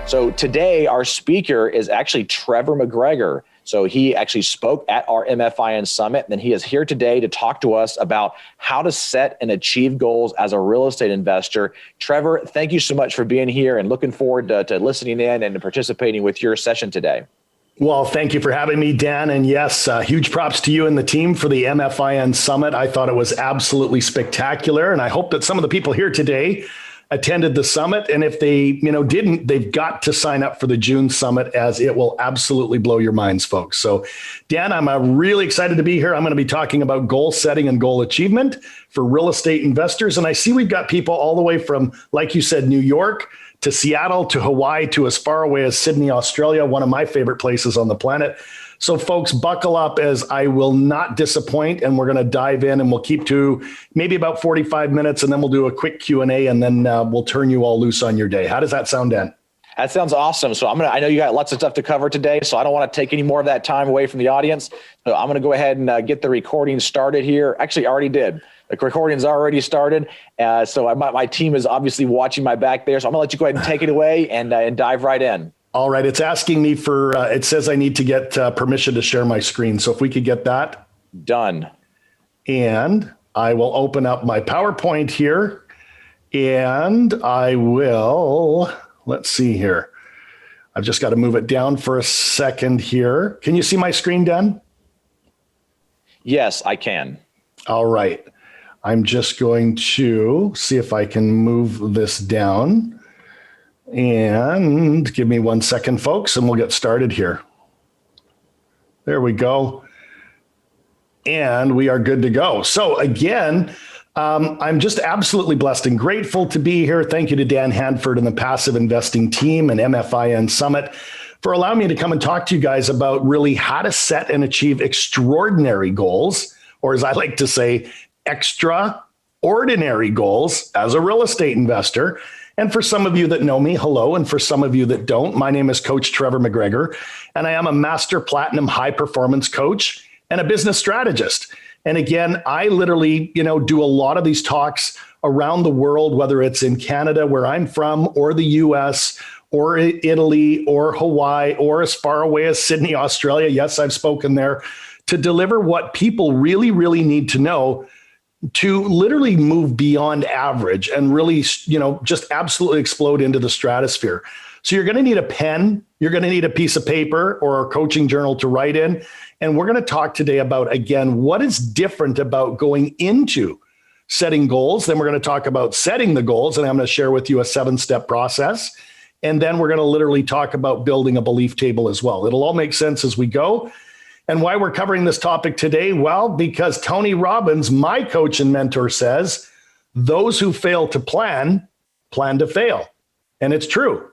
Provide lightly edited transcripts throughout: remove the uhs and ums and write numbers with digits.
So today, our speaker is actually Trevor McGregor. So he actually spoke at our MFIN Summit, and he is here today to talk to us about how to set and achieve goals as a real estate investor. Trevor, thank you so much for being here and looking forward to listening in and participating with your session today. Well, thank you for having me, Dan. And yes, huge props to you and the team for the MFIN Summit. I thought it was absolutely spectacular. And I hope that some of the people here today attended the summit. And if they, didn't, they've got to sign up for the June summit, as it will absolutely blow your minds, folks. So Dan, I'm really excited to be here. I'm going to be talking about goal setting and goal achievement for real estate investors. And I see we've got people all the way from, like you said, New York to Seattle to Hawaii to as far away as Sydney, Australia, one of my favorite places on the planet. So folks, buckle up, as I will not disappoint, and we're going to dive in, and we'll keep to maybe about 45 minutes, and then we'll do a quick Q&A, and then we'll turn you all loose on your day. How does that sound, Dan? That sounds awesome. So I know you got lots of stuff to cover today, so I don't want to take any more of that time away from the audience. So I'm going to go ahead and get the recording started here. Actually, I already did. The recording's already started. So my team is obviously watching my back there. So I'm going to let you go ahead and take it away and dive right in. All right. It's asking me for, it says I need to get permission to share my screen. So if we could get that. Done. And I will open up my PowerPoint here, and I will, let's see here. I've just got to move it down for a second here. Can you see my screen, Dan? Yes, I can. All right. I'm just going to see if I can move this down. And give me 1 second, folks, and we'll get started here. There we go. And we are good to go. So again, I'm just absolutely blessed and grateful to be here. Thank you to Dan Handford and the Passive Investing team and MFIN Summit for allowing me to come and talk to you guys about really how to set and achieve extraordinary goals, or as I like to say, extraordinary goals as a real estate investor. And for some of you that know me, hello. And for some of you that don't, my name is Coach Trevor McGregor, and I am a Master Platinum High Performance Coach and a business strategist. And again, I literally, do a lot of these talks around the world, whether it's in Canada, where I'm from, or the US, or Italy, or Hawaii, or as far away as Sydney, Australia. Yes, I've spoken there, to deliver what people really, really need to know to literally move beyond average and really, just absolutely explode into the stratosphere. So you're going to need a pen, you're going to need a piece of paper or a coaching journal to write in. And we're going to talk today about, again, what is different about going into setting goals. Then we're going to talk about setting the goals, and I'm going to share with you a 7-step process. And then we're going to literally talk about building a belief table as well. It'll all make sense as we go. And why we're covering this topic today? Well, because Tony Robbins, my coach and mentor, says, those who fail to plan to fail. And it's true.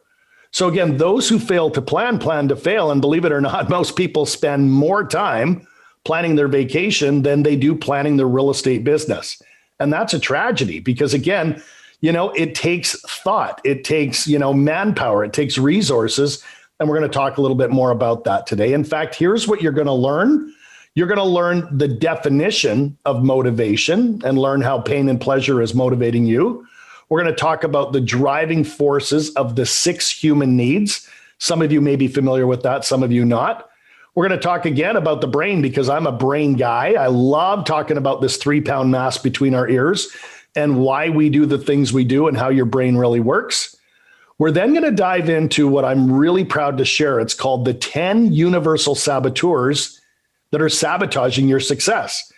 So again, those who fail to plan to fail. And believe it or not, most people spend more time planning their vacation than they do planning their real estate business. And that's a tragedy because, again, it takes thought, it takes, manpower, it takes resources. And we're going to talk a little bit more about that today. In fact, here's what you're going to learn. You're going to learn the definition of motivation and learn how pain and pleasure is motivating you. We're going to talk about the driving forces of the 6 human needs. Some of you may be familiar with that, some of you not. We're going to talk again about the brain because I'm a brain guy. I love talking about this 3-pound mass between our ears and why we do the things we do and how your brain really works. We're then going to dive into what I'm really proud to share. It's called the 10 universal saboteurs that are sabotaging your success.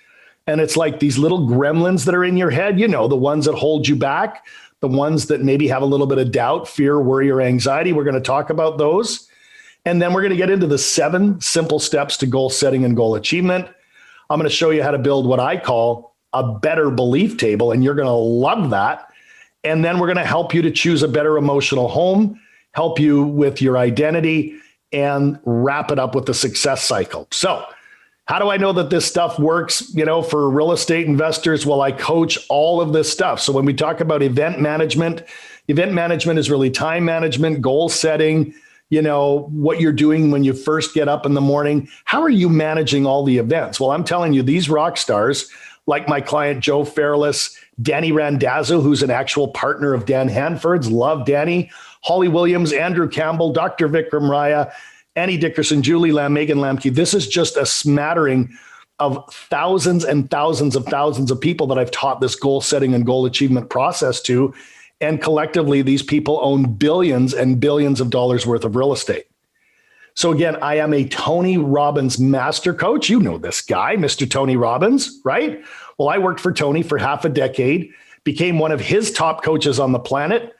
And it's like these little gremlins that are in your head, the ones that hold you back, the ones that maybe have a little bit of doubt, fear, worry, or anxiety. We're going to talk about those. And then we're going to get into the 7 simple steps to goal setting and goal achievement. I'm going to show you how to build what I call a better belief table, and you're going to love that. And then we're going to help you to choose a better emotional home, help you with your identity, and wrap it up with the success cycle. So how do I know that this stuff works, for real estate investors? Well, I coach all of this stuff. So when we talk about event management is really time management, goal setting, what you're doing when you first get up in the morning. How are you managing all the events? Well, I'm telling you, these rock stars like my client, Joe Fairless, Danny Randazzo, who's an actual partner of Dan Handford's. Love Danny. Holly Williams, Andrew Campbell, Dr. Vikram Raya, Annie Dickerson, Julie Lamb, Megan Lamke. This is just a smattering of thousands and thousands of people that I've taught this goal setting and goal achievement process to. And collectively, these people own billions and billions of dollars worth of real estate. So again, I am a Tony Robbins master coach. You know this guy, Mr. Tony Robbins, right? Well, I worked for Tony for half a decade, became one of his top coaches on the planet.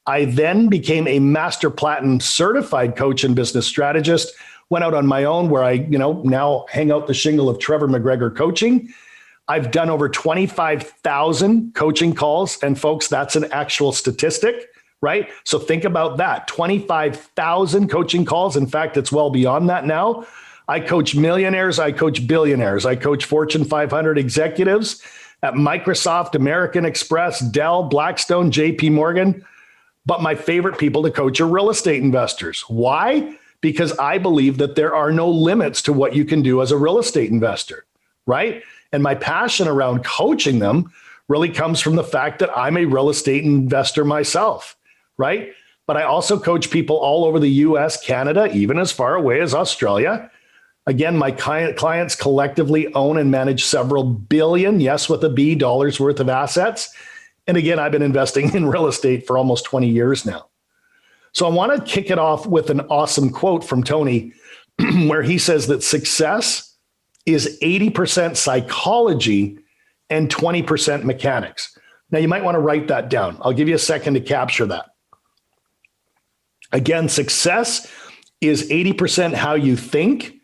I then became a Master Platinum certified coach and business strategist, went out on my own where I, now hang out the shingle of Trevor McGregor coaching. I've done over 25,000 coaching calls. And folks, that's an actual statistic, right? So think about that, 25,000 coaching calls. In fact, it's well beyond that now. I coach millionaires. I coach billionaires. I coach Fortune 500 executives at Microsoft, American Express, Dell, Blackstone, JP Morgan. But my favorite people to coach are real estate investors. Why? Because I believe that there are no limits to what you can do as a real estate investor, right? And my passion around coaching them really comes from the fact that I'm a real estate investor myself, right? But I also coach people all over the US, Canada, even as far away as Australia. Again, my clients collectively own and manage several billion, yes, with a B, dollars worth of assets. And again, I've been investing in real estate for almost 20 years now. So I want to kick it off with an awesome quote from Tony, where he says that success is 80% psychology and 20% mechanics. Now, you might want to write that down. I'll give you a second to capture that. Again, success is 80% how you think.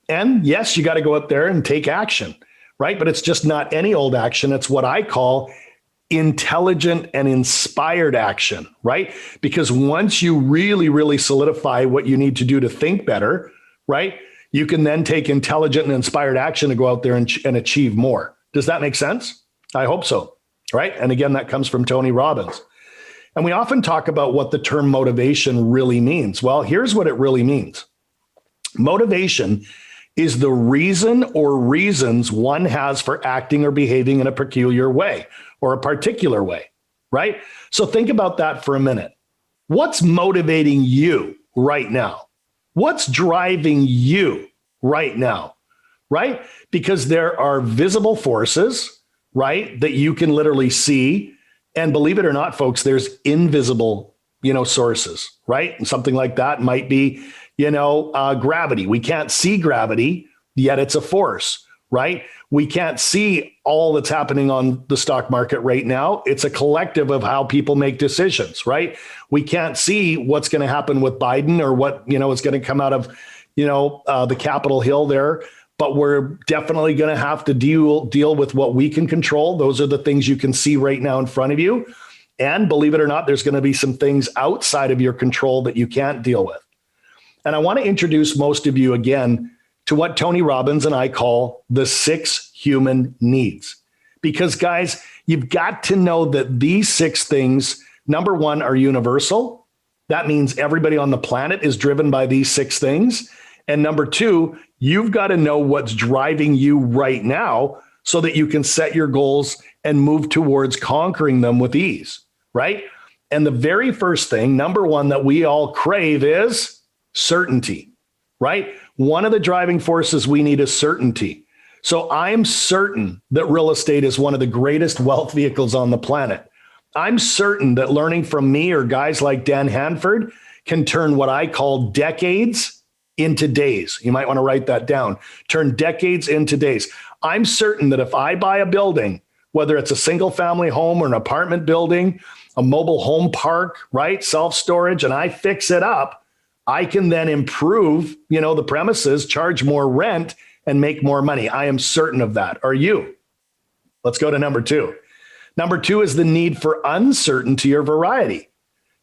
And yes, you got to go out there and take action, right? But it's just not any old action. It's what I call intelligent and inspired action, right? Because once you really, really solidify what you need to do to think better, right? You can then take intelligent and inspired action to go out there and achieve more. Does that make sense? I hope so, right? And again, that comes from Tony Robbins. And we often talk about what the term motivation really means. Well, here's what it really means. Motivation is the reason or reasons one has for acting or behaving in a peculiar way or a particular way, right? So think about that for a minute. What's motivating you right now? What's driving you right now, right? Because there are visible forces, right, that you can literally see. And believe it or not, folks, there's invisible, sources, right? And something like that might be, gravity. We can't see gravity, yet it's a force, right? We can't see all that's happening on the stock market right now. It's a collective of how people make decisions, right? We can't see what's going to happen with Biden or what, is going to come out of, the Capitol Hill there. But we're definitely going to have to deal with what we can control. Those are the things you can see right now in front of you. And believe it or not, there's going to be some things outside of your control that you can't deal with. And I want to introduce most of you again to what Tony Robbins and I call the 6 human needs. Because guys, you've got to know that these 6 things, number 1, are universal. That means everybody on the planet is driven by these 6 things. And number 2, you've got to know what's driving you right now so that you can set your goals and move towards conquering them with ease, right? And the very first thing, number 1, that we all crave is certainty, right? One of the driving forces we need is certainty. So I'm certain that real estate is one of the greatest wealth vehicles on the planet. I'm certain that learning from me or guys like Dan Handford can turn what I call decades into days. You might want to write that down. Turn decades into days. I'm certain that if I buy a building, whether it's a single family home or an apartment building, a mobile home park, right? Self-storage, and I fix it up, I can then improve, the premises, charge more rent, and make more money. I am certain of that. Are you? Let's go to number 2. Number 2 is the need for uncertainty or variety.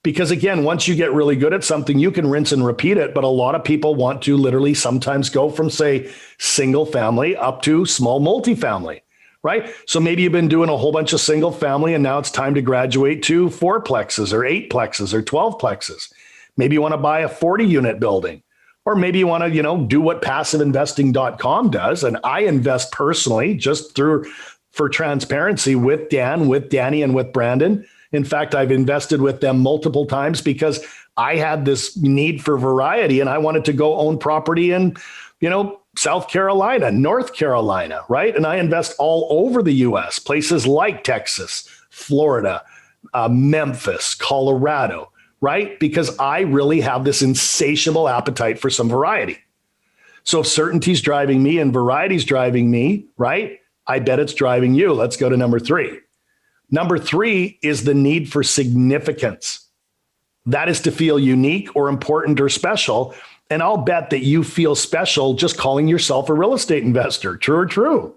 Because again, once you get really good at something, you can rinse and repeat it. But a lot of people want to literally sometimes go from, say, single family up to small multifamily, right? So maybe you've been doing a whole bunch of single family and now it's time to graduate to 4plexes or 8plexes or 12plexes. Maybe you want to buy a 40-unit building, or maybe you want to, do what passiveinvesting.com does. And I invest personally just through for transparency with Dan, with Danny, and with Brandon. In fact, I've invested with them multiple times because I had this need for variety and I wanted to go own property in, South Carolina, North Carolina, right? And I invest all over the US, places like Texas, Florida, Memphis, Colorado, right? Because I really have this insatiable appetite for some variety. So if certainty's driving me and variety's driving me, right? I bet it's driving you. Let's go to number 3. Number 3 is the need for significance. That is to feel unique or important or special. And I'll bet that you feel special just calling yourself a real estate investor. True or true?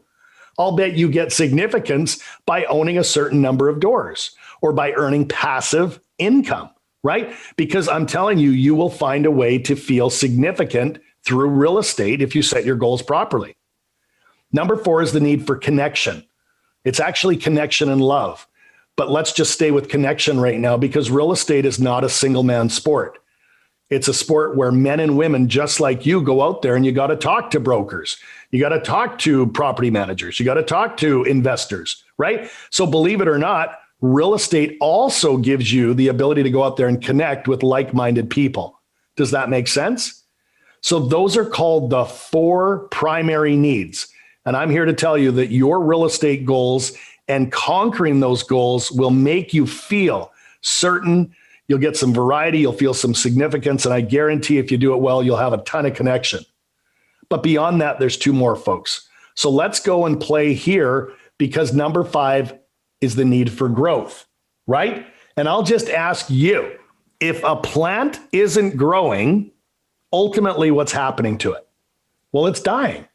I'll bet you get significance by owning a certain number of doors or by earning passive income, right? Because I'm telling you, you will find a way to feel significant through real estate if you set your goals properly. Number 4 is the need for connection. It's actually connection and love. But let's just stay with connection right now because real estate is not a single man sport. It's a sport where men and women just like you go out there and you got to talk to brokers. You got to talk to property managers. You got to talk to investors, right? So believe it or not, real estate also gives you the ability to go out there and connect with like-minded people. Does that make sense? So those are called the 4 primary needs. And I'm here to tell you that your real estate goals and conquering those goals will make you feel certain. You'll get some variety. You'll feel some significance. And I guarantee if you do it well, you'll have a ton of connection. But beyond that, there's 2 more, folks. So let's go and play here because number 5 is the need for growth, right? And I'll just ask you, if a plant isn't growing, ultimately what's happening to it? Well, it's dying.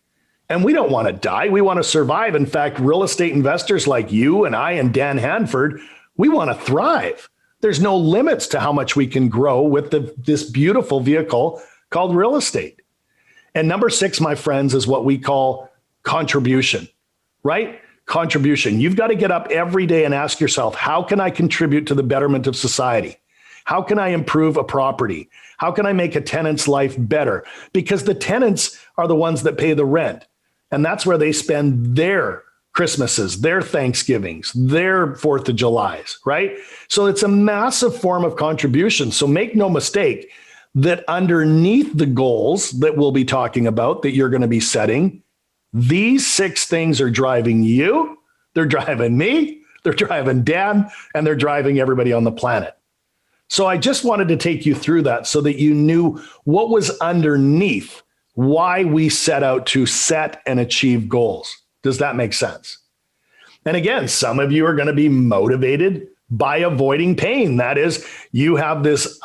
And we don't want to die. We want to survive. In fact, real estate investors like you and I and Dan Handford, we want to thrive. There's no limits to how much we can grow with this beautiful vehicle called real estate. And number 6, my friends, is what we call contribution, right? Contribution. You've got to get up every day and ask yourself, how can I contribute to the betterment of society? How can I improve a property? How can I make a tenant's life better? Because the tenants are the ones that pay the rent. And that's where they spend their Christmases, their Thanksgivings, their 4th of Julys, right? So it's a massive form of contribution. So make no mistake that underneath the goals that we'll be talking about, that you're going to be setting, these 6 things are driving you, they're driving me, they're driving Dan, and they're driving everybody on the planet. So I just wanted to take you through that so that you knew what was underneath why we set out to set and achieve goals. Does that make sense? And again, some of you are going to be motivated by avoiding pain. That is, you have this,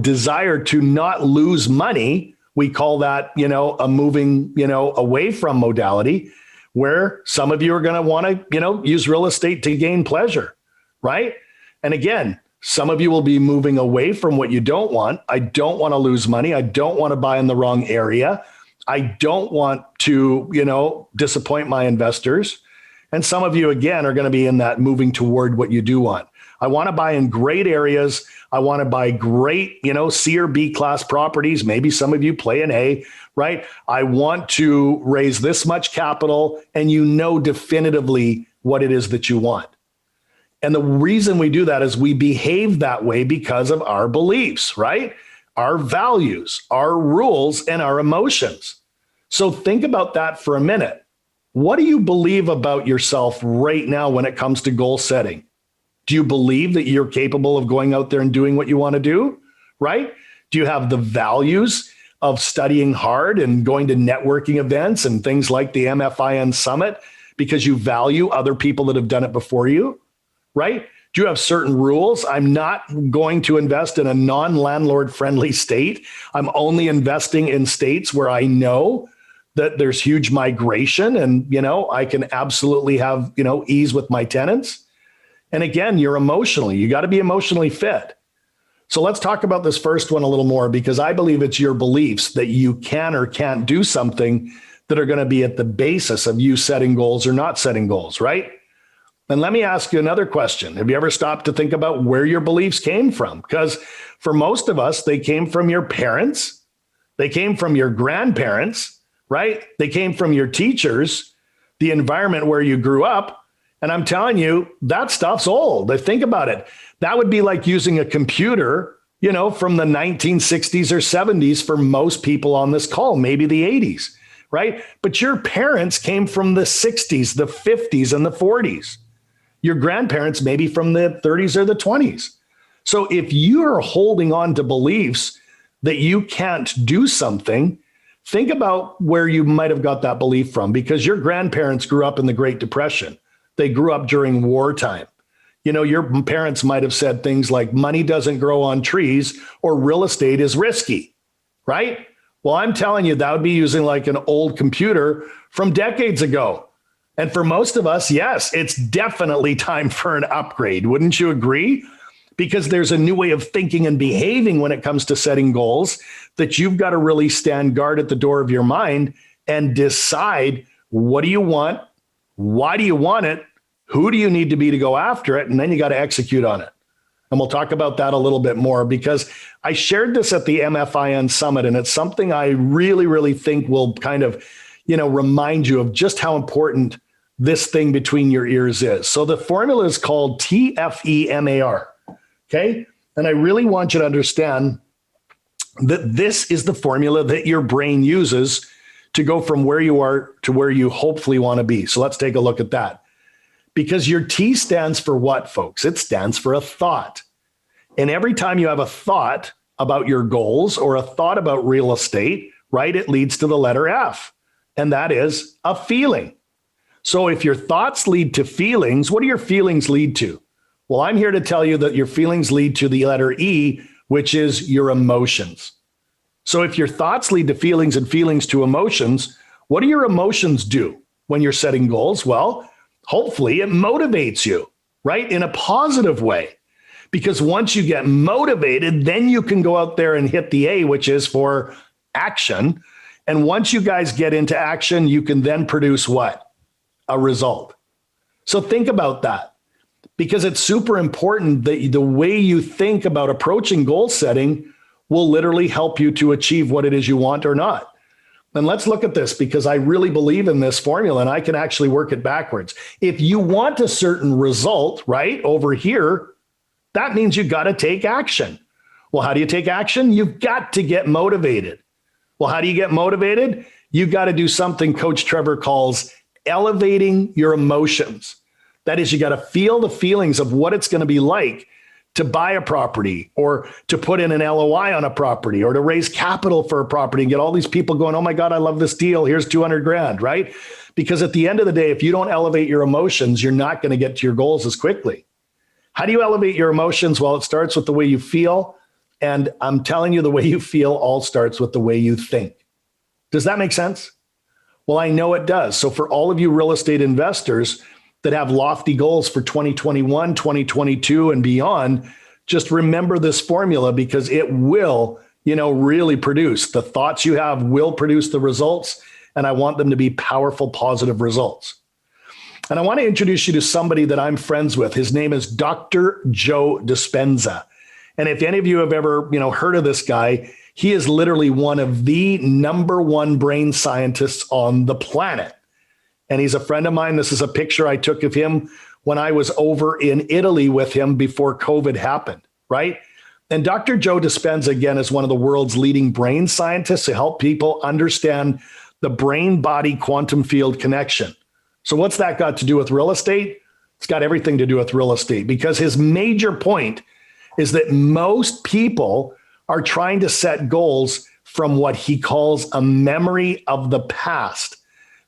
desire to not lose money. We call that, a moving, away from modality, where some of you are going to want to, use real estate to gain pleasure, right? And again, some of you will be moving away from what you don't want. I don't want to lose money. I don't want to buy in the wrong area. I don't want to, disappoint my investors. And some of you, again, are going to be in that moving toward what you do want. I want to buy in great areas. I want to buy great, C or B class properties. Maybe some of you play an A, right? I want to raise this much capital, and definitively what it is that you want. And the reason we do that is we behave that way because of our beliefs, right? Our values, our rules, and our emotions. So think about that for a minute. What do you believe about yourself right now when it comes to goal setting? Do you believe that you're capable of going out there and doing what you want to do, right? Do you have the values of studying hard and going to networking events and things like the MFIN Summit because you value other people that have done it before you? Right? Do you have certain rules? I'm not going to invest in a non-landlord friendly state. I'm only investing in states where I know that there's huge migration and, I can absolutely have, ease with my tenants. And again, you got to be emotionally fit. So let's talk about this first one a little more because I believe it's your beliefs that you can or can't do something that are going to be at the basis of you setting goals or not setting goals, right? And let me ask you another question. Have you ever stopped to think about where your beliefs came from? Because for most of us, they came from your parents. They came from your grandparents, right? They came from your teachers. the environment where you grew up. And I'm telling you, that stuff's old. Think about it. That would be like using a computer, from the 1960s or 70s for most people on this call, maybe the 80s, right? But your parents came from the 60s, the 50s, and the 40s. Your grandparents maybe from the 30s or the 20s. So if you're holding on to beliefs that you can't do something, think about where you might have got that belief from, because your grandparents grew up in the Great Depression. They grew up during wartime. Your parents might have said things like money doesn't grow on trees or real estate is risky, right? Well, I'm telling you, that would be using like an old computer from decades ago. And for most of us, yes, it's definitely time for an upgrade. Wouldn't you agree? Because there's a new way of thinking and behaving when it comes to setting goals that you've got to really stand guard at the door of your mind and decide, what do you want? Why do you want it? Who do you need to be to go after it? And then you got to execute on it. And we'll talk about that a little bit more, because I shared this at the MFIN Summit, and it's something I really, really think will kind of, remind you of just how important this thing between your ears is. So the formula is called TFEMAR. Okay. And I really want you to understand that this is the formula that your brain uses to go from where you are to where you hopefully want to be. So let's take a look at that. Because your T stands for what, folks? It stands for a thought. And every time you have a thought about your goals or a thought about real estate, right, it leads to the letter F. And that is a feeling. So if your thoughts lead to feelings, what do your feelings lead to? Well, I'm here to tell you that your feelings lead to the letter E, which is your emotions. So if your thoughts lead to feelings and feelings to emotions, what do your emotions do when you're setting goals? Well, hopefully it motivates you, right? In a positive way. Because once you get motivated, then you can go out there and hit the A, which is for action. And once you guys get into action, you can then produce what? A result. So think about that, because it's super important that the way you think about approaching goal setting will literally help you to achieve what it is you want or not. And let's look at this, because I really believe in this formula and I can actually work it backwards. If you want a certain result, right, over here, that means you got to take action. Well, how do you take action? You've got to get motivated. Well, how do you get motivated? You've got to do something Coach Trevor calls elevating your emotions. That is, you got to feel the feelings of what it's going to be like to buy a property, or to put in an LOI on a property, or to raise capital for a property and get all these people going, oh my God, I love this deal. Here's 200 grand, right? Because at the end of the day, if you don't elevate your emotions, you're not going to get to your goals as quickly. How do you elevate your emotions? Well, it starts with the way you feel. And I'm telling you, the way you feel all starts with the way you think. Does that make sense? Well, I know it does. So for all of you real estate investors that have lofty goals for 2021, 2022, and beyond, just remember this formula, because it will, really produce. The thoughts you have will produce the results, and I want them to be powerful, positive results. And I want to introduce you to somebody that I'm friends with. His name is Dr. Joe Dispenza. And if any of you have ever, heard of this guy, he is literally one of the number one brain scientists on the planet. And he's a friend of mine. This is a picture I took of him when I was over in Italy with him before COVID happened, right? And Dr. Joe Dispenza, again, is one of the world's leading brain scientists to help people understand the brain-body quantum field connection. So what's that got to do with real estate? It's got everything to do with real estate, because his major point is that most people are trying to set goals from what he calls a memory of the past.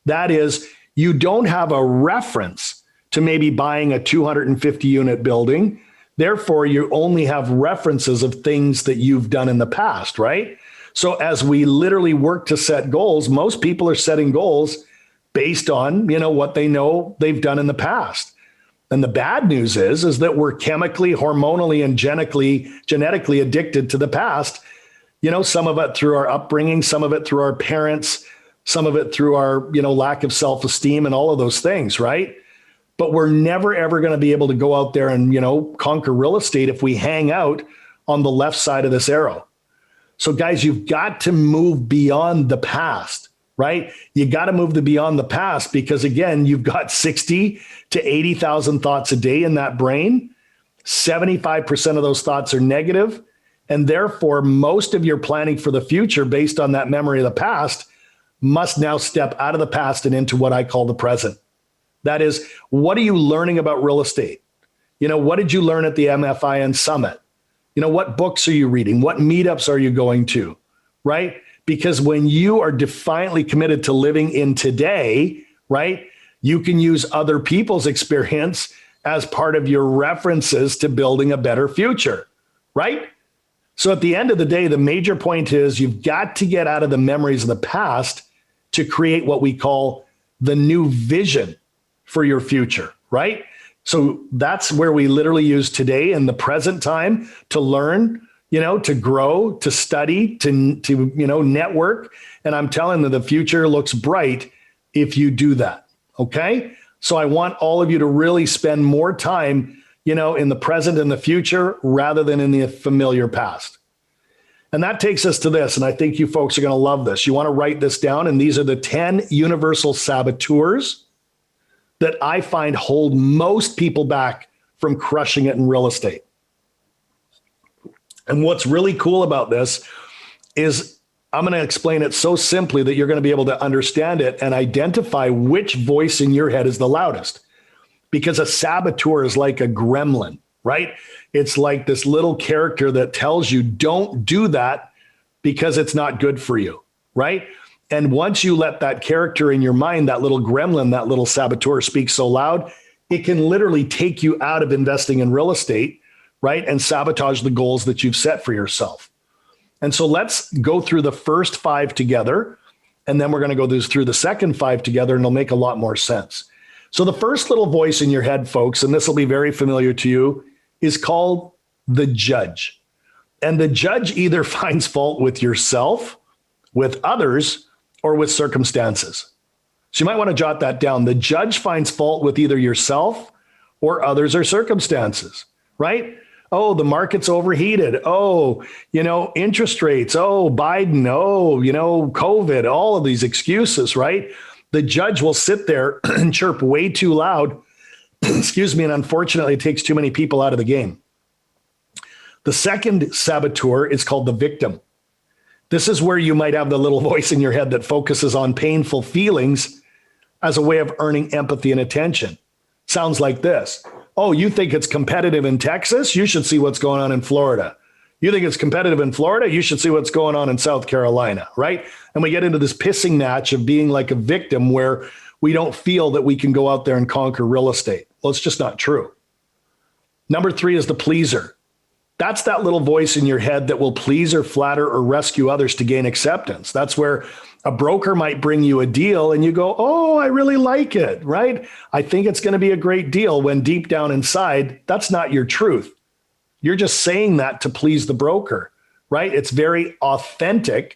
That is, you don't have a reference to maybe buying a 250 unit building. Therefore, you only have references of things that you've done in the past, right? So as we literally work to set goals, most people are setting goals based on, what they know they've done in the past. And the bad news is that we're chemically, hormonally, and genetically addicted to the past. Some of it through our upbringing, some of it through our parents, some of it through our, lack of self-esteem and all of those things, right? But we're never, ever going to be able to go out there and, conquer real estate if we hang out on the left side of this arrow. So guys, you've got to move beyond the past. right? You got to move the beyond the past because, again, you've got 60 to 80,000 thoughts a day in that brain. 75% of those thoughts are negative, and therefore most of your planning for the future based on that memory of the past must now step out of the past and into what I call the present. That is, what are you learning about real estate? What did you learn at the MFIN Summit? What books are you reading? What meetups are you going to, right? Because when you are defiantly committed to living in today, right, you can use other people's experience as part of your references to building a better future, right? So at the end of the day, the major point is you've got to get out of the memories of the past to create what we call the new vision for your future, right? So that's where we literally use today and the present time to learn, to grow, to study, to network. And I'm telling you, the future looks bright if you do that. Okay. So I want all of you to really spend more time, in the present and the future rather than in the familiar past. And that takes us to this. And I think you folks are going to love this. You want to write this down. And these are the 10 universal saboteurs that I find hold most people back from crushing it in real estate. And what's really cool about this is I'm going to explain it so simply that you're going to be able to understand it and identify which voice in your head is the loudest. Because a saboteur is like a gremlin, right? It's like this little character that tells you don't do that because it's not good for you, right? And once you let that character in your mind, that little gremlin, that little saboteur speak so loud, it can literally take you out of investing in real estate, right? And sabotage the goals that you've set for yourself. And so let's go through the first 5 together, and then we're going to go through the second 5 together, and it'll make a lot more sense. So the first little voice in your head, folks, and this will be very familiar to you, is called the judge. And the judge either finds fault with yourself, with others, or with circumstances. So you might want to jot that down. The judge finds fault with either yourself or others or circumstances, right? Oh, the market's overheated. Oh, interest rates. Oh, Biden. Oh, COVID, all of these excuses, right? The judge will sit there and chirp way too loud. Excuse me. And unfortunately, it takes too many people out of the game. The second saboteur is called the victim. This is where you might have the little voice in your head that focuses on painful feelings as a way of earning empathy and attention. Sounds like this. Oh, you think it's competitive in Texas? You should see what's going on in Florida. You think it's competitive in Florida? You should see what's going on in South Carolina, right? And we get into this pissing match of being like a victim where we don't feel that we can go out there and conquer real estate. Well, it's just not true. Number 3 is the pleaser. That's that little voice in your head that will please or flatter or rescue others to gain acceptance. That's where a broker might bring you a deal and you go, oh, I really like it, right? I think it's going to be a great deal, when deep down inside, that's not your truth. You're just saying that to please the broker, right? It's very inauthentic,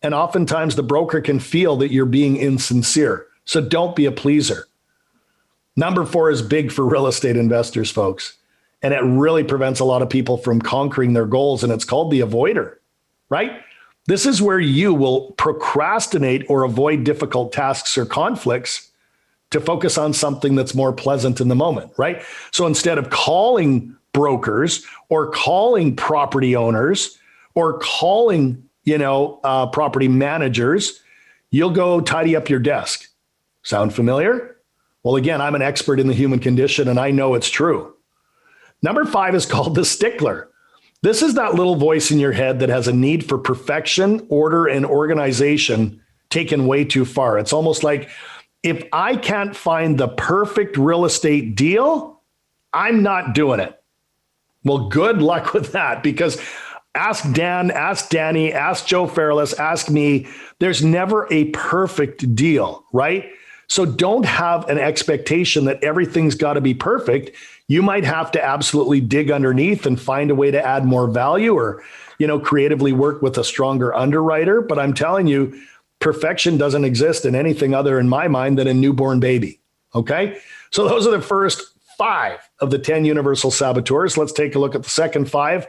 and oftentimes the broker can feel that you're being insincere. So don't be a pleaser. Number 4 is big for real estate investors, folks. And it really prevents a lot of people from conquering their goals. And it's called the avoider, right? This is where you will procrastinate or avoid difficult tasks or conflicts to focus on something that's more pleasant in the moment, right? So instead of calling brokers or calling property owners or calling, property managers, you'll go tidy up your desk. Sound familiar? Well, again, I'm an expert in the human condition and I know it's true. Number 5 is called the stickler. This is that little voice in your head that has a need for perfection, order, and organization taken way too far. It's almost like, if I can't find the perfect real estate deal, I'm not doing it. Well, good luck with that, because ask Dan, ask Danny, ask Joe Fairless, ask me. There's never a perfect deal, right? So don't have an expectation that everything's got to be perfect. You might have to absolutely dig underneath and find a way to add more value, or, creatively work with a stronger underwriter. But I'm telling you, perfection doesn't exist in anything other, in my mind, than a newborn baby. Okay. So those are the first 5 of the 10 universal saboteurs. Let's take a look at the second 5,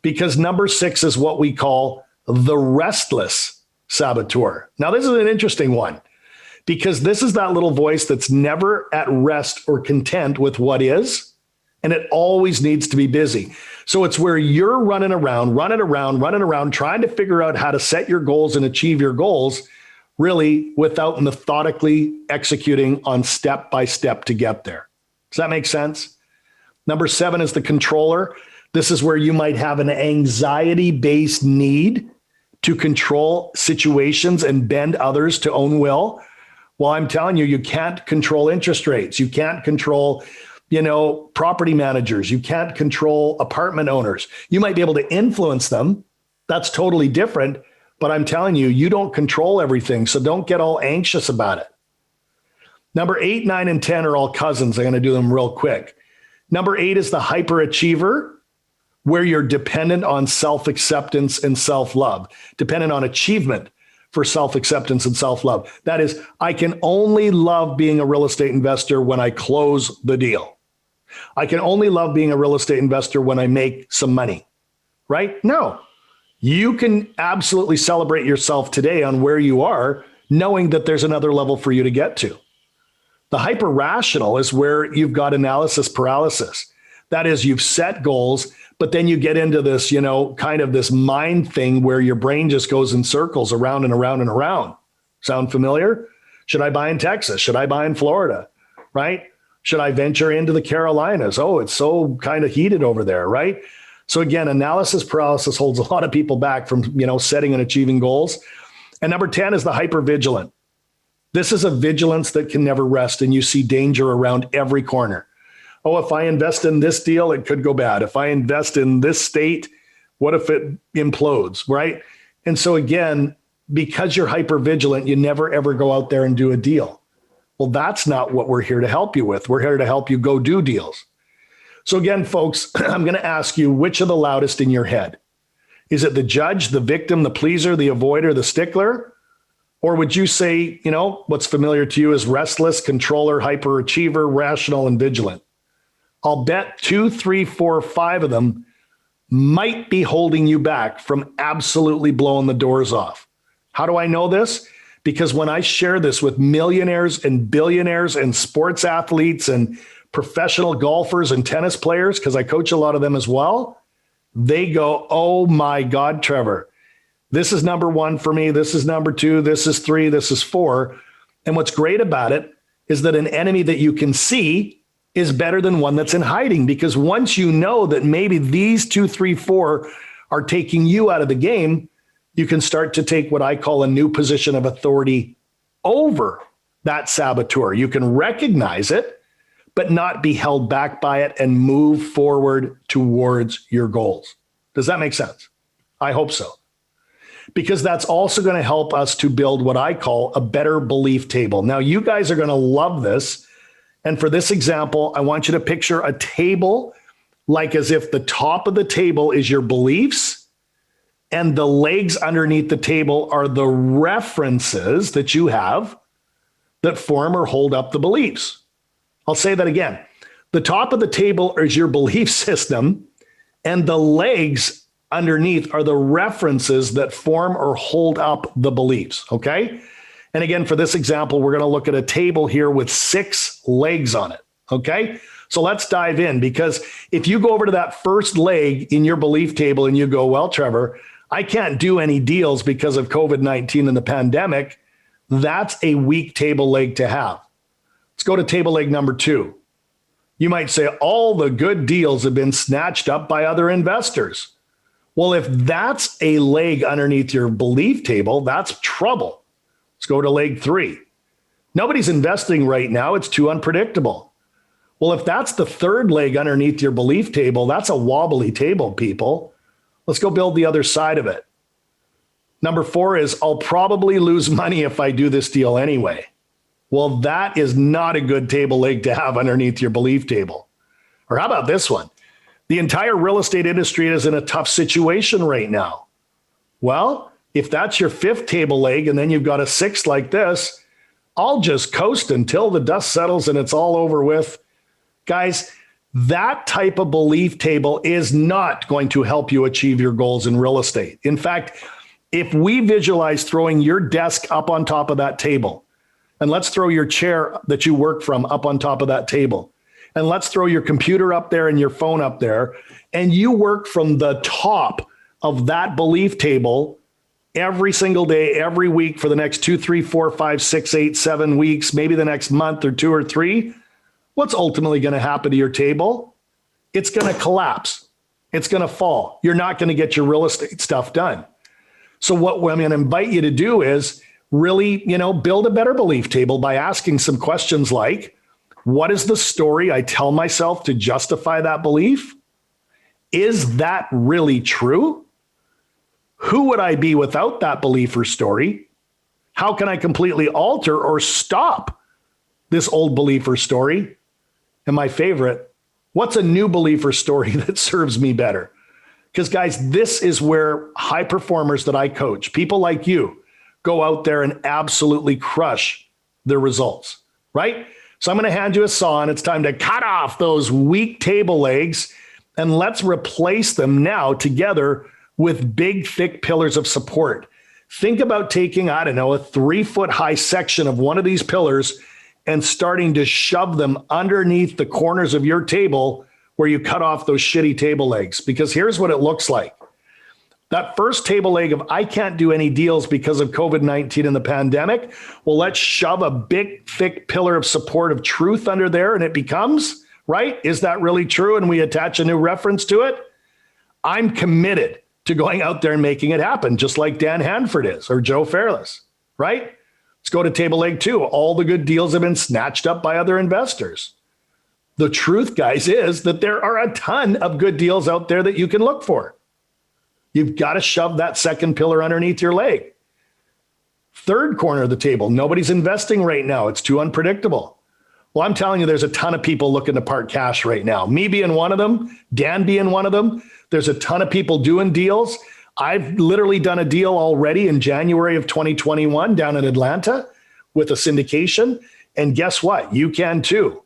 because number 6 is what we call the restless Saboteur. Now, this is an interesting one because this is that little voice that's never at rest or content with what is, and it always needs to be busy. So it's where you're running around, trying to figure out how to set your goals and achieve your goals, really without methodically executing on step by step to get there. Does that make sense? Number 7 is the controller. This is where you might have an anxiety-based need to control situations and bend others to own will. Well, I'm telling you, you can't control interest rates. You can't control, property managers. You can't control apartment owners. You might be able to influence them. That's totally different. But I'm telling you, you don't control everything. So don't get all anxious about it. Number 8, 9, and 10 are all cousins. I'm going to do them real quick. Number 8 is the hyperachiever, where you're dependent on self-acceptance and self-love, dependent on achievement for self-acceptance and self-love. That is, I can only love being a real estate investor when I close the deal. I can only love being a real estate investor when I make some money, right? No, you can absolutely celebrate yourself today on where you are, knowing that there's another level for you to get to. The hyper-rational is where you've got analysis paralysis. That is, you've set goals, but then you get into this, kind of this mind thing where your brain just goes in circles around and around and around. Sound familiar? Should I buy in Texas? Should I buy in Florida? Right? Should I venture into the Carolinas? Oh, it's so kind of heated over there, right? So again, analysis paralysis holds a lot of people back from, setting and achieving goals. And number 10 is the hypervigilant. This is a vigilance that can never rest, and you see danger around every corner. Oh, if I invest in this deal, it could go bad. If I invest in this state, what if it implodes, right? And so again, because you're hypervigilant, you never, ever go out there and do a deal. Well, that's not what we're here to help you with. We're here to help you go do deals. So again, folks, I'm going to ask you, which are the loudest in your head? Is it the judge, the victim, the pleaser, the avoider, the stickler? Or would you say, what's familiar to you is restless, controller, hyperachiever, rational, and vigilant? I'll bet 2, 3, 4, 5 of them might be holding you back from absolutely blowing the doors off. How do I know this? Because when I share this with millionaires and billionaires and sports athletes and professional golfers and tennis players, because I coach a lot of them as well, they go, oh my God, Trevor, this is number 1 for me. This is number 2. This is 3. This is 4. And what's great about it is that an enemy that you can see is better than one that's in hiding, because once you know that maybe these 2, 3, 4 are taking you out of the game, you can start to take what I call a new position of authority over that saboteur. You can recognize it, but not be held back by it and move forward towards your goals. Does that make sense? I hope so. Because that's also going to help us to build what I call a better belief table. Now, you guys are going to love this. And for this example, I want you to picture a table like as if the top of the table is your beliefs and the legs underneath the table are the references that you have that form or hold up the beliefs. I'll say that again. The top of the table is your belief system, and the legs underneath are the references that form or hold up the beliefs, okay? And again, for this example, we're going to look at a table here with 6 legs on it, okay? So let's dive in, because if you go over to that first leg in your belief table and you go, well, Trevor, I can't do any deals because of COVID-19 and the pandemic, that's a weak table leg to have. Let's go to table leg number 2. You might say all the good deals have been snatched up by other investors. Well, if that's a leg underneath your belief table, that's trouble. Let's go to leg 3. Nobody's investing right now. It's too unpredictable. Well, if that's the third leg underneath your belief table, that's a wobbly table, people. Let's go build the other side of it. Number 4 is I'll probably lose money if I do this deal anyway. Well, that is not a good table leg to have underneath your belief table. Or how about this one? The entire real estate industry is in a tough situation right now. Well, if that's your 5th table leg and then you've got a 6th like this, I'll just coast until the dust settles and it's all over with. Guys, that type of belief table is not going to help you achieve your goals in real estate. In fact, If we visualize throwing your desk up on top of that table, and let's throw your chair that you work from up on top of that table, and let's throw your computer up there and your phone up there, and you work from the top of that belief table every single day, every week for the next 2, 3, 4, 5, 6, 8, 7 weeks, maybe the next month or 2 or 3, what's ultimately going to happen to your table? It's going to collapse. It's going to fall. You're not going to get your real estate stuff done. So what I'm going to invite you to do is really, build a better belief table by asking some questions like, what is the story I tell myself to justify that belief? Is that really true? Who would I be without that belief or story? How can I completely alter or stop this old belief or story? And my favorite, what's a new belief or story that serves me better? Because guys, this is where high performers that I coach, people like you, go out there and absolutely crush their results, right? So I'm going to hand you a saw and it's time to cut off those weak table legs and let's replace them now together with big, thick pillars of support. Think about taking, a 3-foot high section of one of these pillars and starting to shove them underneath the corners of your table where you cut off those shitty table legs. Because here's what it looks like. That first table leg of I can't do any deals because of COVID-19 and the pandemic. Well, let's shove a big, thick pillar of support of truth under there and it becomes, right? Is that really true? And we attach a new reference to it. I'm committed to going out there and making it happen, just like Dan Handford is, or Joe Fairless, right? Let's go to table leg 2. All the good deals have been snatched up by other investors. The truth, guys, is that there are a ton of good deals out there that you can look for. You've got to shove that second pillar underneath your leg. Third corner of the table, nobody's investing right now. It's too unpredictable. Well, I'm telling you, there's a ton of people looking to park cash right now. Me being one of them, Dan being one of them. There's a ton of people doing deals. I've literally done a deal already in January of 2021 down in Atlanta with a syndication. And guess what? You can too.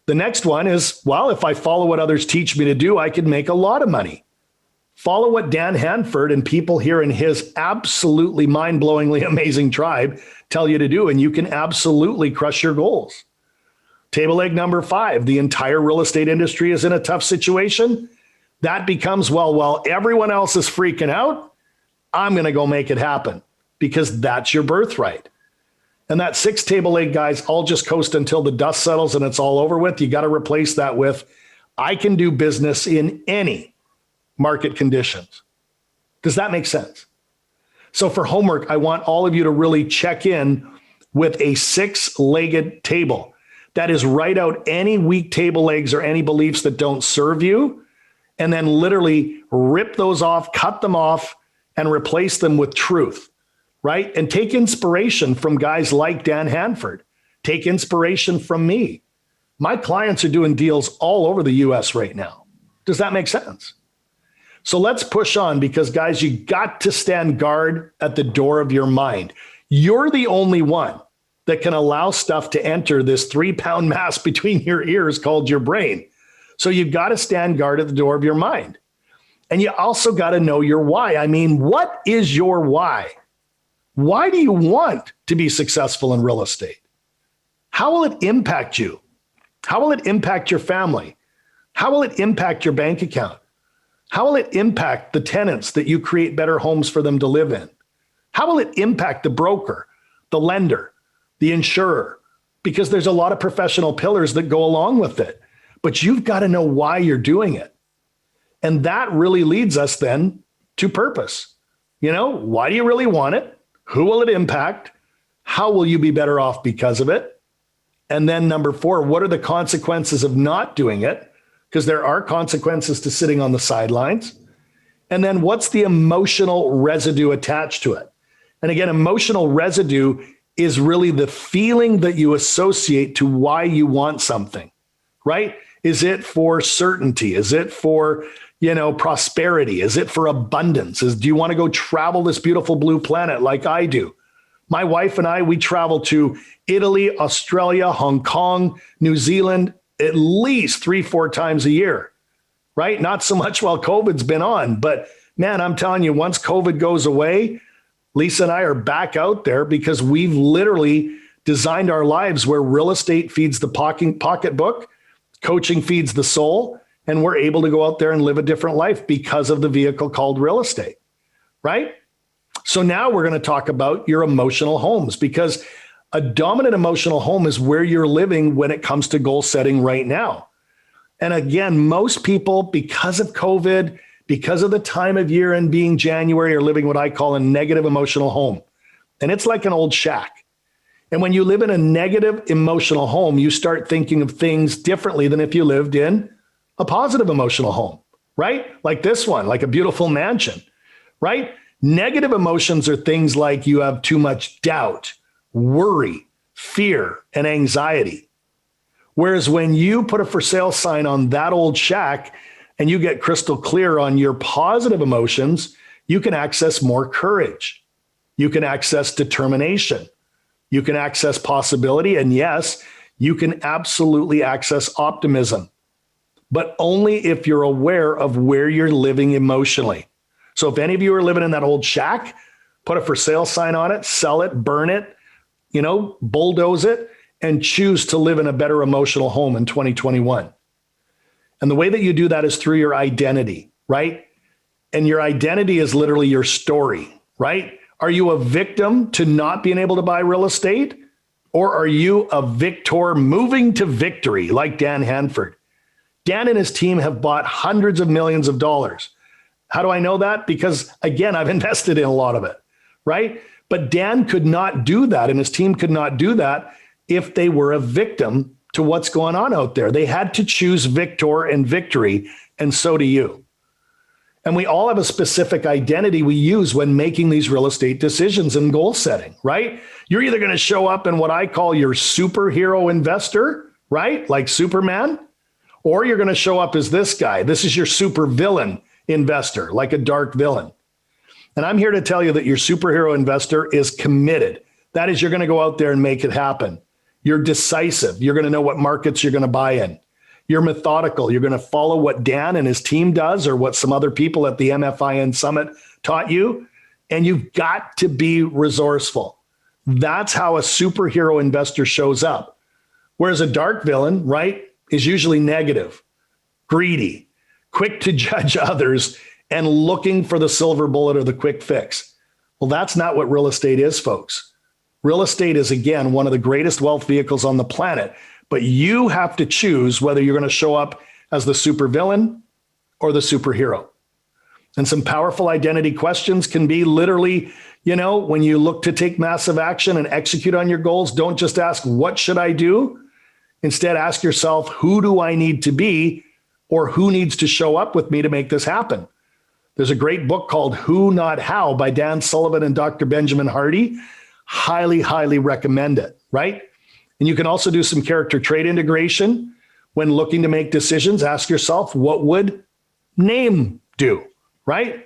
The next one is, well, if I follow what others teach me to do, I can make a lot of money. Follow what Dan Handford and people here in his absolutely mind-blowingly amazing tribe tell you to do, and you can absolutely crush your goals. Table leg number 5, the entire real estate industry is in a tough situation. That becomes, well, everyone else is freaking out. I'm going to go make it happen because that's your birthright. And that 6 table leg, guys, I'll just coast until the dust settles and it's all over with. You got to replace that with, I can do business in any market conditions. Does that make sense? So for homework, I want all of you to really check in with a 6-legged table. That is, write out any weak table legs or any beliefs that don't serve you, and then literally rip those off, cut them off, and replace them with truth, right? And take inspiration from guys like Dan Handford. Take inspiration from me. My clients are doing deals all over the US right now. Does that make sense? So let's push on because, guys, you got to stand guard at the door of your mind. You're the only one that can allow stuff to enter this 3-pound mass between your ears called your brain. So you've got to stand guard at the door of your mind. And you also got to know your why. I mean, what is your why? Why do you want to be successful in real estate? How will it impact you? How will it impact your family? How will it impact your bank account? How will it impact the tenants that you create better homes for them to live in? How will it impact the broker, the lender, the insurer? Because there's a lot of professional pillars that go along with it. But you've got to know why you're doing it. And that really leads us then to purpose. Why do you really want it? Who will it impact? How will you be better off because of it? And then number 4, what are the consequences of not doing it? Because there are consequences to sitting on the sidelines. And then what's the emotional residue attached to it? And again, emotional residue is really the feeling that you associate to why you want something, right? Is it for certainty? Is it for, prosperity? Is it for abundance? Do you want to go travel this beautiful blue planet like I do? My wife and I, we travel to Italy, Australia, Hong Kong, New Zealand, at least 3-4 times a year, right? Not so much while COVID's been on, but Man, I'm telling you, once COVID goes away, Lisa and I are back out there because we've literally designed our lives where real estate feeds the pocketbook, coaching feeds the soul, and we're able to go out there and live a different life because of the vehicle called real estate, right? So now we're going to talk about your emotional homes, because a dominant emotional home is where you're living when it comes to goal setting right now. And again, most people, because of COVID, because of the time of year and being January, are living what I call a negative emotional home. And it's like an old shack. And when you live in a negative emotional home, you start thinking of things differently than if you lived in a positive emotional home, right? Like this one, like a beautiful mansion, right? Negative emotions are things like you have too much doubt, worry, fear, and anxiety. Whereas when you put a for sale sign on that old shack and you get crystal clear on your positive emotions, you can access more courage. You can access determination. You can access possibility. And yes, you can absolutely access optimism, but only if you're aware of where you're living emotionally. So if any of you are living in that old shack, put a for sale sign on it, sell it, burn it, bulldoze it, and choose to live in a better emotional home in 2021. And the way that you do that is through your identity, right? And your identity is literally your story, right? Are you a victim to not being able to buy real estate? Or are you a victor moving to victory like Dan Handford? Dan and his team have bought hundreds of millions of dollars. How do I know that? Because again, I've invested in a lot of it, right? But Dan could not do that, and his team could not do that if they were a victim to what's going on out there. They had to choose victor and victory, and so do you. And we all have a specific identity we use when making these real estate decisions and goal setting, right? You're either going to show up in what I call your superhero investor, right? Like Superman, or you're going to show up as this guy. This is your super villain investor, like a dark villain. And I'm here to tell you that your superhero investor is committed. That is, you're going to go out there and make it happen. You're decisive. You're going to know what markets you're going to buy in. You're methodical. You're going to follow what Dan and his team does or what some other people at the MFIN Summit taught you. And you've got to be resourceful. That's how a superhero investor shows up. Whereas a dark villain, right, is usually negative, greedy, quick to judge others, and looking for the silver bullet or the quick fix. Well, that's not what real estate is, folks. Real estate is, again, one of the greatest wealth vehicles on the planet, but you have to choose whether you're going to show up as the supervillain or the superhero. And some powerful identity questions can be literally, when you look to take massive action and execute on your goals, don't just ask, what should I do? Instead, ask yourself, who do I need to be, or who needs to show up with me to make this happen? There's a great book called Who Not How by Dan Sullivan and Dr. Benjamin Hardy. Highly, highly recommend it, right? And you can also do some character trait integration. When looking to make decisions, ask yourself, what would Name do, right?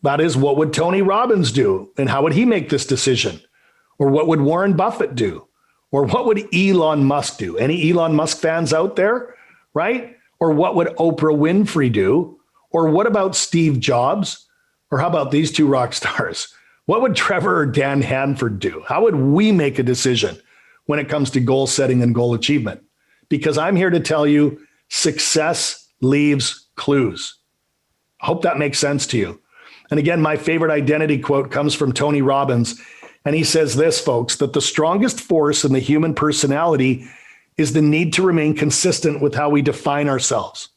That is, what would Tony Robbins do? And how would he make this decision? Or what would Warren Buffett do? Or what would Elon Musk do? Any Elon Musk fans out there, right? Or what would Oprah Winfrey do? Or what about Steve Jobs? Or how about these two rock stars? What would Trevor or Dan Handford do? How would we make a decision when it comes to goal setting and goal achievement? Because I'm here to tell you, success leaves clues. I hope that makes sense to you. And again, my favorite identity quote comes from Tony Robbins. And he says this, folks, that the strongest force in the human personality is the need to remain consistent with how we define ourselves.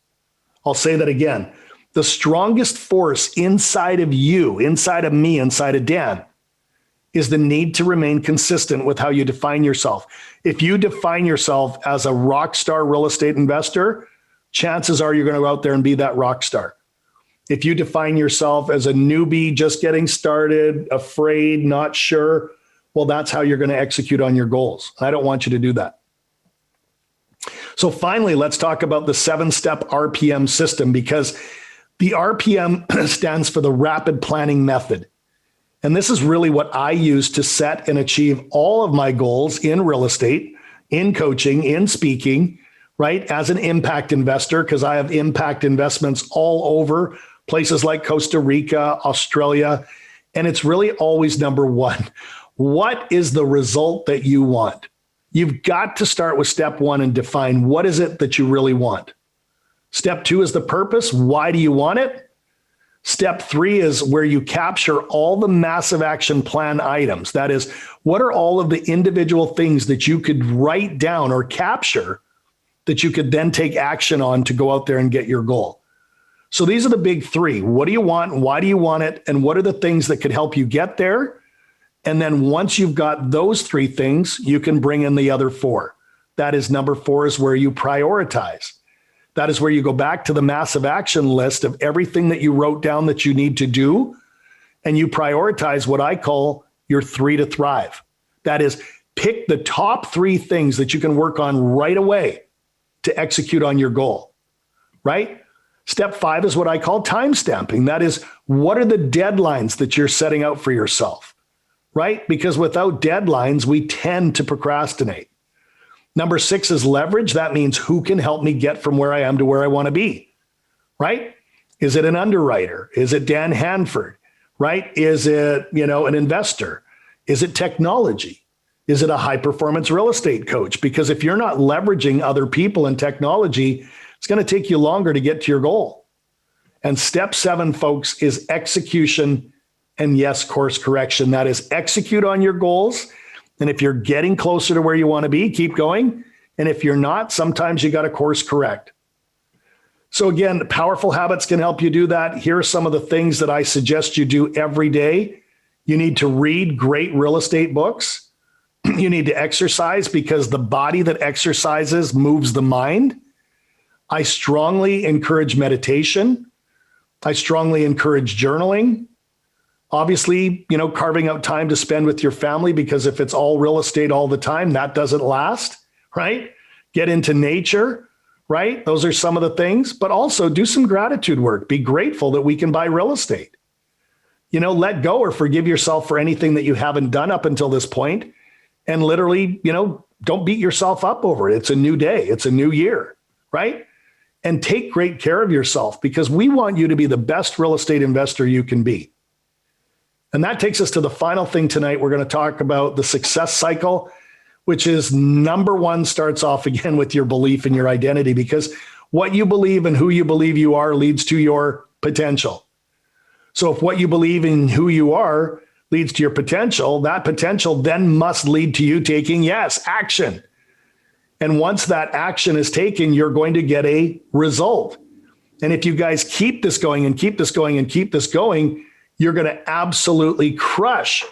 I'll say that again. The strongest force inside of you, inside of me, inside of Dan, is the need to remain consistent with how you define yourself. If you define yourself as a rock star real estate investor, chances are you're going to go out there and be that rock star. If you define yourself as a newbie, just getting started, afraid, not sure, well, that's how you're going to execute on your goals. I don't want you to do that. So finally, let's talk about the 7-step RPM system, because the RPM stands for the Rapid Planning Method. And this is really what I use to set and achieve all of my goals in real estate, in coaching, in speaking, right? As an impact investor, because I have impact investments all over places like Costa Rica, Australia, and it's really always number one. What is the result that you want? You've got to start with step one and define what is it that you really want. Step two is the purpose. Why do you want it? Step three is where you capture all the massive action plan items. That is, what are all of the individual things that you could write down or capture that you could then take action on to go out there and get your goal? So these are the big three. What do you want? Why do you want it? And what are the things that could help you get there? And then once you've got those three things, you can bring in the other four. That is, number four is where you prioritize. That is where you go back to the massive action list of everything that you wrote down that you need to do, and you prioritize what I call your 3 to thrive. That is, pick the top 3 things that you can work on right away to execute on your goal, right? Step 5 is what I call time stamping. That is, what are the deadlines that you're setting out for yourself, right? Because without deadlines, we tend to procrastinate. Number 6 is leverage. That means who can help me get from where I am to where I want to be, right? Is it an underwriter? Is it Dan Handford, right? Is it, an investor? Is it technology? Is it a high performance real estate coach? Because if you're not leveraging other people and technology, it's going to take you longer to get to your goal. And step 7, folks, is execution and yes, course correction. That is, execute on your goals. And if you're getting closer to where you want to be, keep going. And if you're not, sometimes you got to course correct. So again, powerful habits can help you do that. Here are some of the things that I suggest you do every day. You need to read great real estate books. You need to exercise, because the body that exercises moves the mind. I strongly encourage meditation. I strongly encourage journaling. Obviously, carving out time to spend with your family, because if it's all real estate all the time, that doesn't last, right? Get into nature, right? Those are some of the things, but also do some gratitude work. Be grateful that we can buy real estate. Let go or forgive yourself for anything that you haven't done up until this point. And literally, don't beat yourself up over it. It's a new day. It's a new year, right? And take great care of yourself, because we want you to be the best real estate investor you can be. And that takes us to the final thing tonight. We're going to talk about the success cycle, which is number 1, starts off again with your belief in your identity, because what you believe and who you believe you are leads to your potential. So if what you believe in who you are leads to your potential, that potential then must lead to you taking, yes, action. And once that action is taken, you're going to get a result. And if you guys keep this going and keep this going and keep this going, you're going to absolutely crush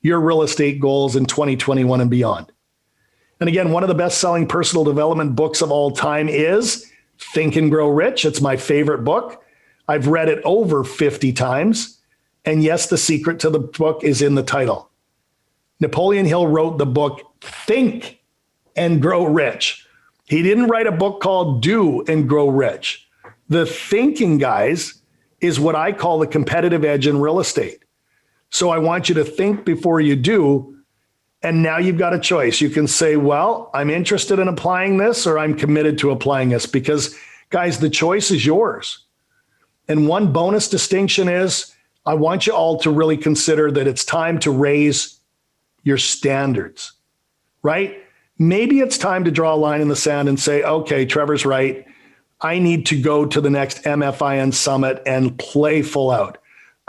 your real estate goals in 2021 and beyond. And again, one of the best-selling personal development books of all time is Think and Grow Rich. It's my favorite book. I've read it over 50 times. And yes, the secret to the book is in the title. Napoleon Hill wrote the book Think and Grow Rich. He didn't write a book called Do and Grow Rich. The thinking, guys, is what I call the competitive edge in real estate. So I want you to think before you do. And now you've got a choice. You can say, well, I'm interested in applying this, or I'm committed to applying this, because guys, the choice is yours. And one bonus distinction is, I want you all to really consider that it's time to raise your standards, right? Maybe it's time to draw a line in the sand and say, okay, Trevor's right. I need to go to the next MFIN summit and play full out.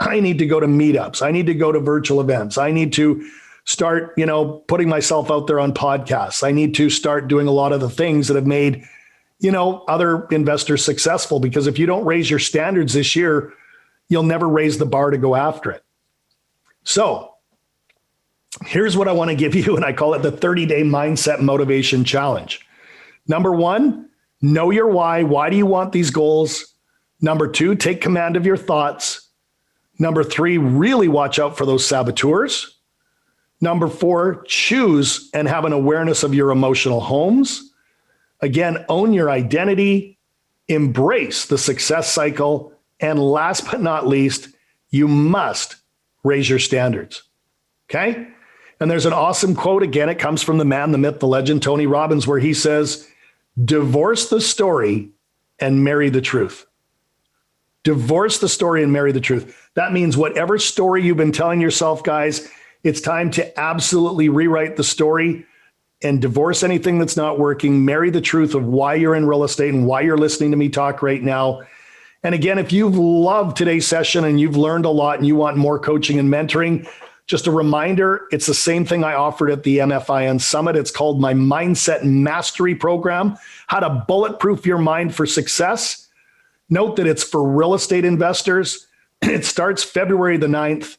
I need to go to meetups. I need to go to virtual events. I need to start, putting myself out there on podcasts. I need to start doing a lot of the things that have made, other investors successful, because if you don't raise your standards this year, you'll never raise the bar to go after it. So here's what I want to give you, and I call it the 30-day mindset motivation challenge. Number 1, know your why. Why do you want these goals? Number 2, take command of your thoughts. Number 3, really watch out for those saboteurs. Number 4, choose and have an awareness of your emotional homes. Again, own your identity, embrace the success cycle, and last but not least, you must raise your standards. Okay? And there's an awesome quote. Again, it comes from the man, the myth, the legend, Tony Robbins, where he says, divorce the story and marry the truth. Divorce the story and marry the truth. That means whatever story you've been telling yourself, guys, it's time to absolutely rewrite the story and divorce anything that's not working. Marry the truth of why you're in real estate and why you're listening to me talk right now. And again, if you've loved today's session and you've learned a lot and you want more coaching and mentoring, just a reminder, it's the same thing I offered at the MFIN Summit. It's called my Mindset Mastery Program, how to bulletproof your mind for success. Note that it's for real estate investors. It starts February the 9th.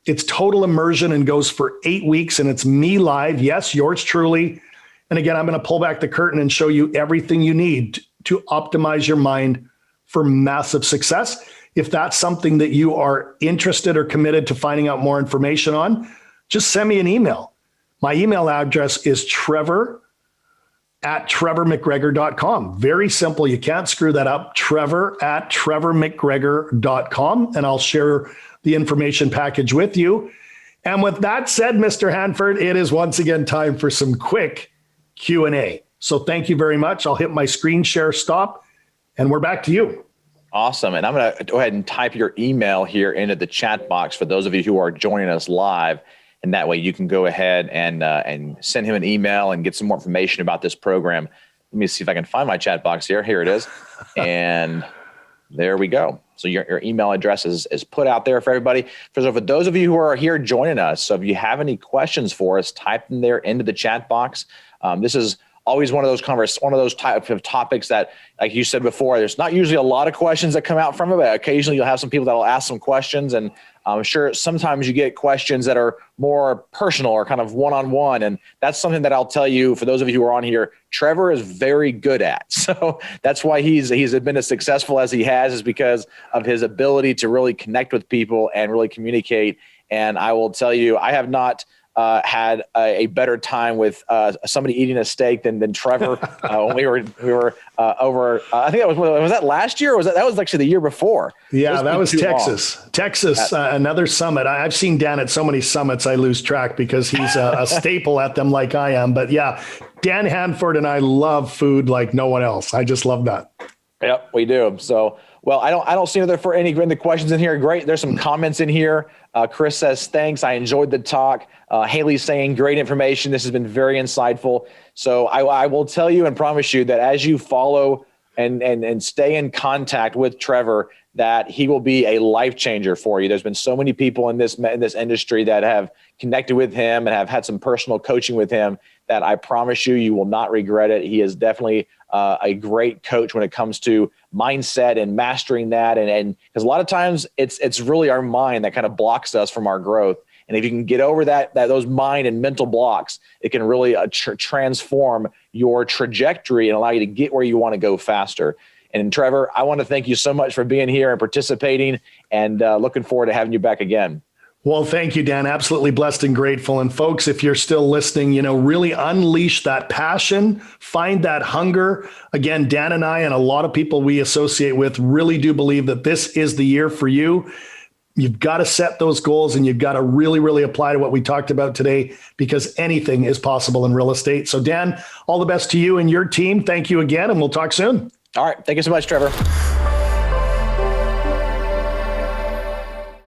It's total immersion and goes for 8 weeks, and it's me live. Yes, yours truly. And again, I'm going to pull back the curtain and show you everything you need to optimize your mind for massive success. If that's something that you are interested or committed to finding out more information on, just send me an email. My email address is trevor@trevormcgregor.com. Very simple. You can't screw that up. trevor@trevormcgregor.com. And I'll share the information package with you. And with that said, Mr. Handford, it is once again time for some quick Q&A. So thank you very much. I'll hit my screen share stop and we're back to you. Awesome. And I'm going to go ahead and type your email here into the chat box for those of you who are joining us live. And that way you can go ahead and send him an email and get some more information about this program. Let me see if I can find my chat box here. Here it is. And there we go. So your email address is put out there for everybody. For those of you who are here joining us, so if you have any questions for us, type them there into the chat box. This is always one of those type of topics that, like you said before, there's not usually a lot of questions that come out from it, but occasionally you'll have some people that will ask some questions. And I'm sure sometimes you get questions that are more personal or kind of one-on-one. And that's something that I'll tell you, for those of you who are on here, Trevor is very good at. So that's why he's been as successful as he has, is because of his ability to really connect with people and really communicate. And I will tell you, I have not had a better time with somebody eating a steak than Trevor when we were over. I think was that last year, or that was actually the year before? Yeah, that was Texas. Texas, another summit. I've seen Dan at so many summits, I lose track because he's a staple at them like I am. But yeah, Dan Handford and I love food like no one else. I just love that. Yep, we do. So, well, I don't see for any questions in here. Great. There's some comments in here. Chris says, thanks. I enjoyed the talk. Haley's saying, great information. This has been very insightful. So I will tell you and promise you that as you follow and stay in contact with Trevor, that he will be a life changer for you. There's been so many people in this industry that have connected with him and have had some personal coaching with him that I promise you will not regret it. He is definitely a great coach when it comes to mindset and mastering that. And because a lot of times it's really our mind that kind of blocks us from our growth. And if you can get over those mind and mental blocks, it can really transform your trajectory and allow you to get where you want to go faster. And Trevor, I want to thank you so much for being here and participating, and looking forward to having you back again. Well, thank you, Dan. Absolutely blessed and grateful. And folks, if you're still listening, really unleash that passion, find that hunger. Again, Dan and I and a lot of people we associate with really do believe that this is the year for you. You've got to set those goals and you've got to really, really apply to what we talked about today, because anything is possible in real estate. So Dan, all the best to you and your team. Thank you again, and we'll talk soon. All right. Thank you so much, Trevor.